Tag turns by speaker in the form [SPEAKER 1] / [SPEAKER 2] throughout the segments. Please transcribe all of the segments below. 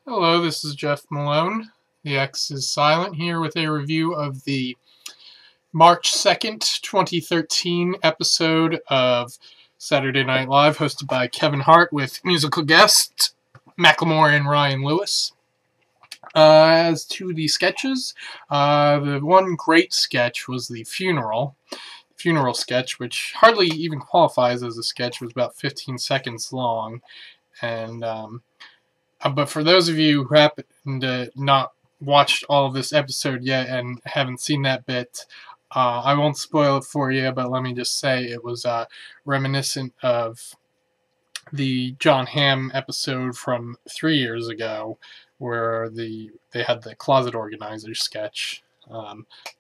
[SPEAKER 1] Hello, this is Jeff Malone. The X is silent here with a review of the March 2nd, 2013 episode of Saturday Night Live, hosted by Kevin Hart with musical guest Macklemore and Ryan Leiws. As to the sketches, the one great sketch was the funeral sketch, which hardly even qualifies as a sketch. It was about 15 seconds long, and but for those of you who happen to not watched all of this episode yet and haven't seen that bit, I won't spoil it for you, but let me just say it was reminiscent of the John Hamm episode from 3 years ago, where they had the closet organizer sketch.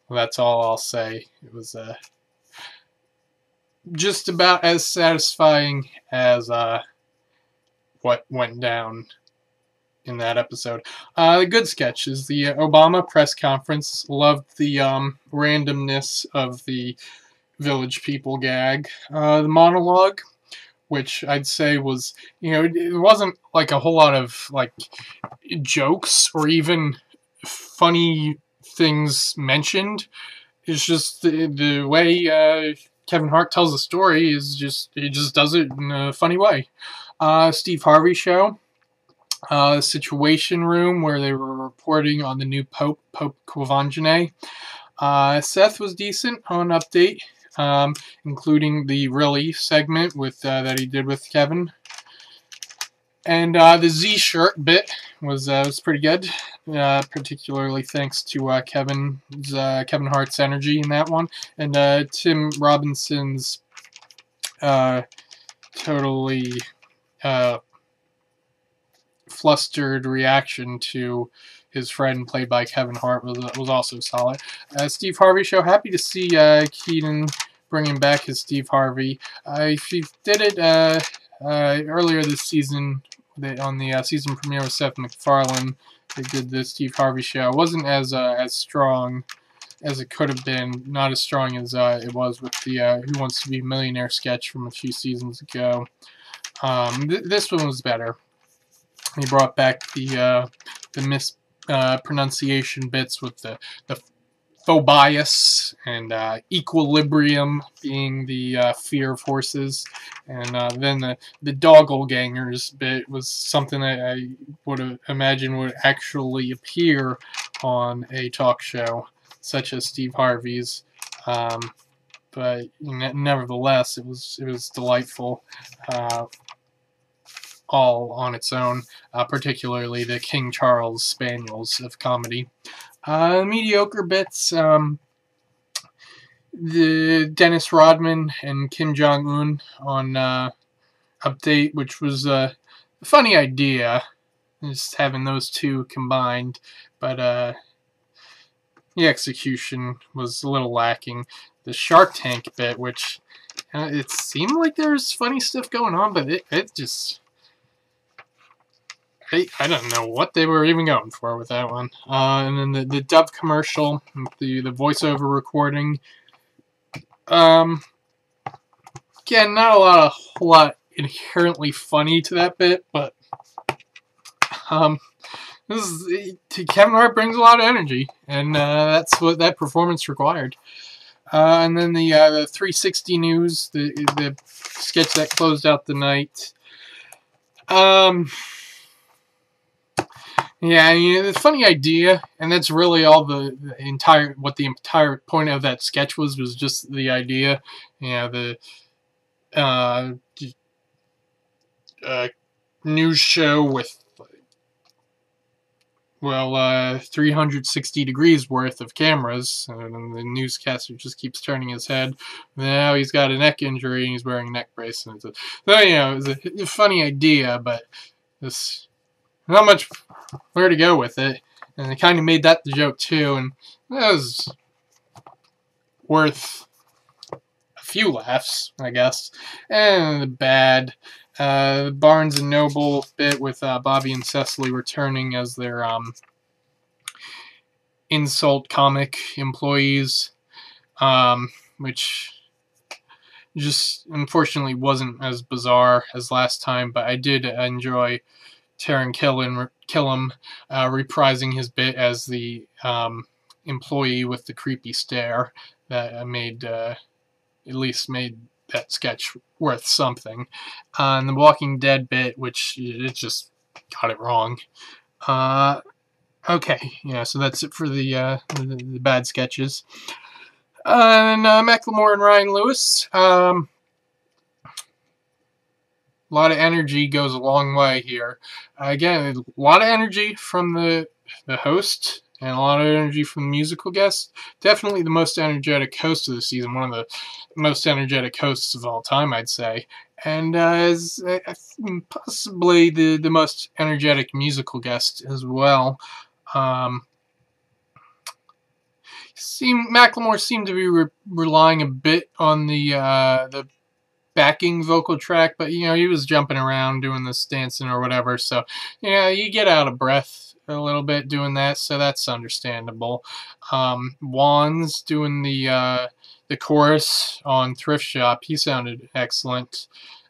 [SPEAKER 1] That's all I'll say. It was just about as satisfying as what went down in that episode. The good sketches. The Obama press conference. Loved the randomness of the Village People gag. The monologue, which I'd say was, it wasn't like a whole lot of like jokes or even funny things mentioned. It's just the way Kevin Hart tells the story is he just does it in a funny way. Steve Harvey show. Situation Room, where they were reporting on the new Pope Kovanjane. Seth was decent on Update, including the Really segment with that he did with Kevin. And the Z shirt bit was pretty good, particularly thanks to Kevin Hart's energy in that one, and Tim Robinson's totally flustered reaction to his friend, played by Kevin Hart, was also solid. Steve Harvey show, happy to see Keaton bringing back his Steve Harvey. He did it earlier this season on the season premiere with Seth MacFarlane. They did the Steve Harvey show. It wasn't as strong as it could have been, not as strong as it was with the Who Wants to Be a Millionaire sketch from a few seasons ago. This one was better. He brought back the mispronunciation bits with the faux bias and equilibrium being the fear of horses, and then the doppelgangers bit was something that I would imagine would actually appear on a talk show such as Steve Harvey's. But nevertheless, it was delightful. All on its own, particularly the King Charles Spaniels of comedy. Mediocre bits, the Dennis Rodman and Kim Jong-un on Update, which was a funny idea, just having those two combined, but the execution was a little lacking. The Shark Tank bit, which it seemed like there's funny stuff going on, but it just... I don't know what they were even going for with that one. And then the Dove commercial, the voiceover recording. Again, not a whole lot inherently funny to that bit, but Kevin Hart brings a lot of energy, and that's what that performance required. And then the 360 News, the sketch that closed out the night. Yeah, it's a funny idea, and that's really all the entire point of that sketch was just the idea. The news show with 360 degrees worth of cameras, and the newscaster just keeps turning his head. Now he's got a neck injury and he's wearing a neck brace, and so it was a funny idea, but this. Not much where to go with it, and they kind of made that the joke too, and that was worth a few laughs, I guess. And the bad Barnes and Noble bit with Bobby and Cecily returning as their insult comic employees, which just unfortunately wasn't as bizarre as last time, but I did enjoy Taron Killam reprising his bit as the employee with the creepy stare that made at least made that sketch worth something. And the Walking Dead bit, which it just got it wrong. Okay, yeah, so that's it for the bad sketches. And Macklemore and Ryan Leiws. A lot of energy goes a long way here. Again, a lot of energy from the host and a lot of energy from the musical guest. Definitely the most energetic host of the season, one of the most energetic hosts of all time, I'd say. And is possibly the most energetic musical guest as well. Macklemore seemed to be relying a bit on the backing vocal track, but he was jumping around doing this dancing or whatever, so you get out of breath a little bit doing that, so that's understandable. Juan's doing the chorus on Thrift Shop. He sounded excellent.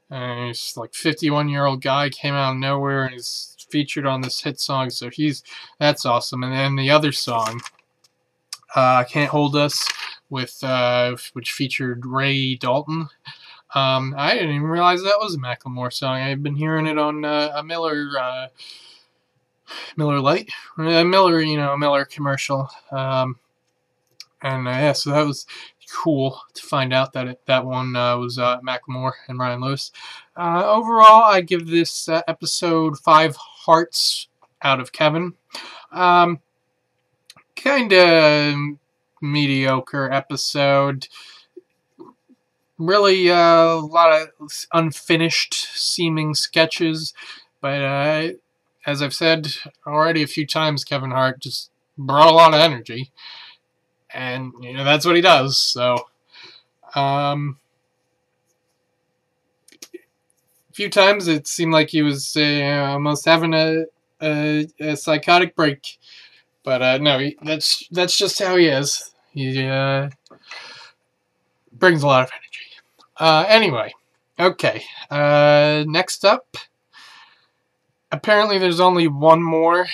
[SPEAKER 1] He's like 51-year-old guy, came out of nowhere and is featured on this hit song, so that's awesome. And then the other song, Can't Hold Us, which featured Ray Dalton. I didn't even realize that was a Macklemore song. I've been hearing it on a Miller Lite, a Miller commercial. Yeah, so that was cool to find out that that one was Macklemore and Ryan Leiws. Overall, I give this episode 5 hearts out of Kevin. Kind of mediocre episode. Really a lot of unfinished seeming sketches, but as I've said already a few times, Kevin Hart just brought a lot of energy, and that's what he does. So a few times it seemed like he was almost having a psychotic break, but no, that's just how he is. He brings a lot of energy. Anyway, okay. Next up, apparently there's only one more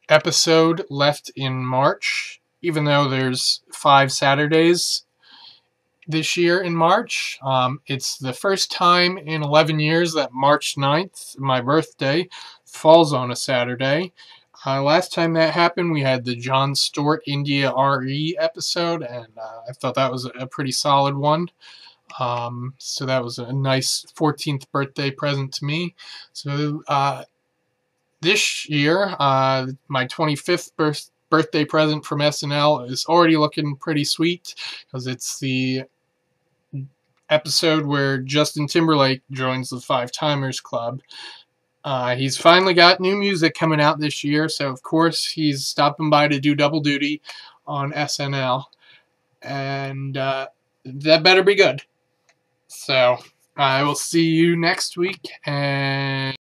[SPEAKER 1] episode left in March, even though there's 5 Saturdays this year in March. It's the first time in 11 years that March 9th, my birthday, falls on a Saturday. Last time that happened, we had the Jon Stewart India RE episode, and I thought that was a pretty solid one. So that was a nice 14th birthday present to me. So this year, my 25th birthday present from SNL is already looking pretty sweet, because it's the episode where Justin Timberlake joins the Five Timers Club. He's finally got new music coming out this year, so of course he's stopping by to do double duty on SNL, and that better be good. So I will see you next week, and